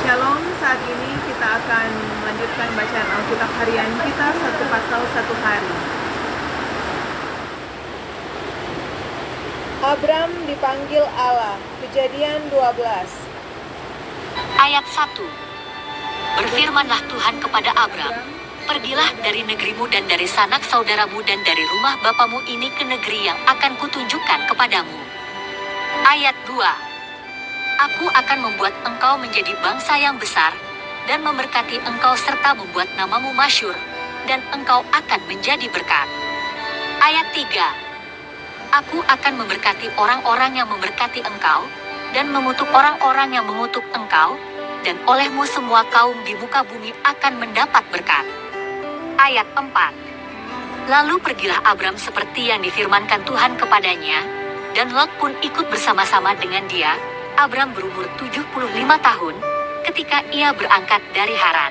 Shalom, saat ini kita akan melanjutkan bacaan Alkitab harian kita satu pasal satu hari. Abram dipanggil Allah, Kejadian 12. Ayat 1. Berfirmanlah Tuhan kepada Abram, pergilah dari negerimu dan dari sanak saudaramu dan dari rumah bapamu ini ke negeri yang akan kutunjukkan kepadamu. Ayat 2. Aku akan membuat engkau menjadi bangsa yang besar, dan memberkati engkau serta membuat namamu masyhur, dan engkau akan menjadi berkat. Ayat 3. Aku akan memberkati orang-orang yang memberkati engkau, dan mengutuk orang-orang yang mengutuk engkau, dan olehmu semua kaum di muka bumi akan mendapat berkat. Ayat 4. Lalu pergilah Abram seperti yang difirmankan Tuhan kepadanya, dan Lot pun ikut bersama-sama dengan dia. Abram berumur 75 tahun ketika ia berangkat dari Haran.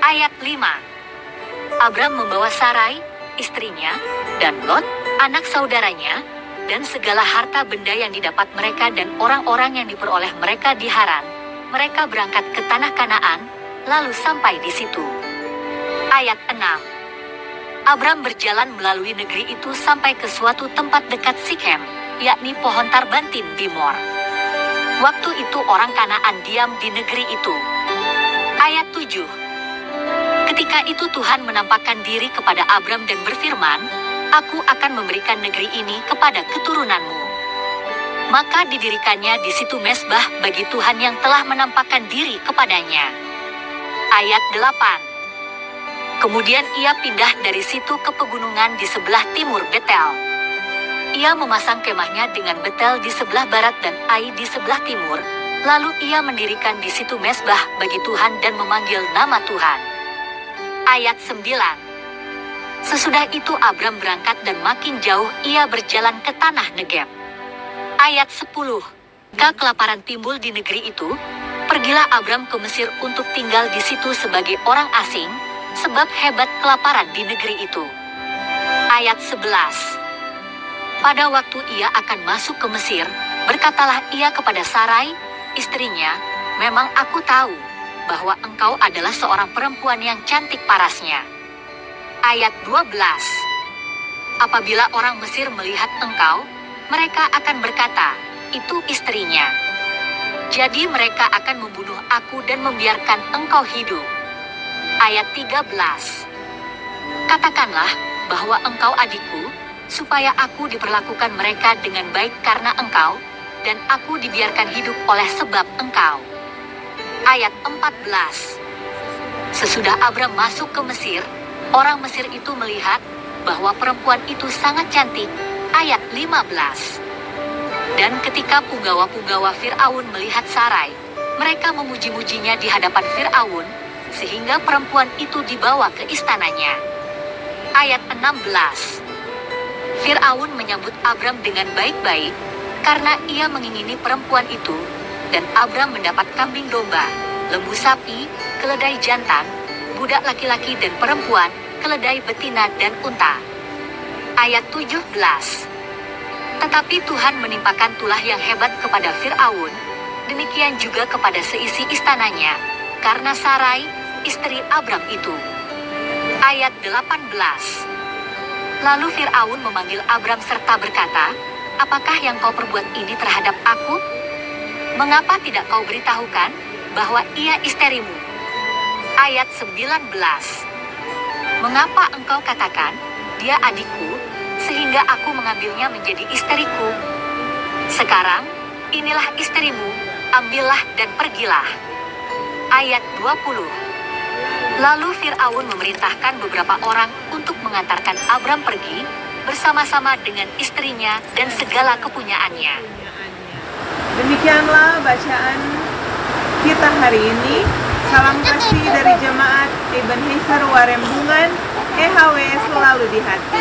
Ayat 5. Abram membawa Sarai, istrinya, dan Lot, anak saudaranya, dan segala harta benda yang didapat mereka dan orang-orang yang diperoleh mereka di Haran. Mereka berangkat ke tanah Kanaan, lalu sampai di situ. Ayat 6. Abram berjalan melalui negeri itu sampai ke suatu tempat dekat Sikhem, yakni pohon tarbantin di Mor. Waktu itu orang Kanaan diam di negeri itu. Ayat 7. Ketika itu Tuhan menampakkan diri kepada Abram dan berfirman, Aku akan memberikan negeri ini kepada keturunanmu. Maka didirikannya di situ mezbah bagi Tuhan yang telah menampakkan diri kepadanya. Ayat 8. Kemudian ia pindah dari situ ke pegunungan di sebelah timur Betel. Ia memasang kemahnya dengan Betel di sebelah barat dan Ai di sebelah timur. Lalu ia mendirikan di situ mezbah bagi Tuhan dan memanggil nama Tuhan. Ayat 9. Sesudah itu Abram berangkat dan makin jauh ia berjalan ke tanah Negeb. Ayat 10. Ketika kelaparan timbul di negeri itu, pergilah Abram ke Mesir untuk tinggal di situ sebagai orang asing, sebab hebat kelaparan di negeri itu. Ayat 11. Pada waktu ia akan masuk ke Mesir, berkatalah ia kepada Sarai, istrinya, memang aku tahu bahwa engkau adalah seorang perempuan yang cantik parasnya. Ayat 12. Apabila orang Mesir melihat engkau, mereka akan berkata, itu istrinya. Jadi mereka akan membunuh aku dan membiarkan engkau hidup. Ayat 13. Katakanlah bahwa engkau adikku, supaya aku diperlakukan mereka dengan baik karena engkau, dan aku dibiarkan hidup oleh sebab engkau. Ayat 14. Sesudah Abram masuk ke Mesir, orang Mesir itu melihat bahwa perempuan itu sangat cantik. Ayat 15. Dan ketika punggawa-punggawa Fir'aun melihat Sarai, mereka memuji-mujinya di hadapan Fir'aun, sehingga perempuan itu dibawa ke istananya. Ayat 16. Fir'aun menyambut Abram dengan baik-baik, karena ia mengingini perempuan itu, dan Abram mendapat kambing domba, lembu sapi, keledai jantan, budak laki-laki dan perempuan, keledai betina dan unta. Ayat 17. Tetapi Tuhan menimpakan tulah yang hebat kepada Fir'aun, demikian juga kepada seisi istananya, karena Sarai, istri Abram itu. Ayat 18. Lalu Fir'aun memanggil Abram serta berkata, apakah yang kau perbuat ini terhadap aku? Mengapa tidak kau beritahukan bahwa ia istrimu? Ayat 19. Mengapa engkau katakan, dia adikku, sehingga aku mengambilnya menjadi istriku? Sekarang, inilah istrimu, ambillah dan pergilah. Ayat 20. Lalu Fir'aun memerintahkan beberapa orang untuk mengantarkan Abram pergi, bersama-sama dengan istrinya dan segala kepunyaannya. Demikianlah bacaan kita hari ini. Salam kasih dari jemaat Ebenezer Warembungan, EHW selalu di hati.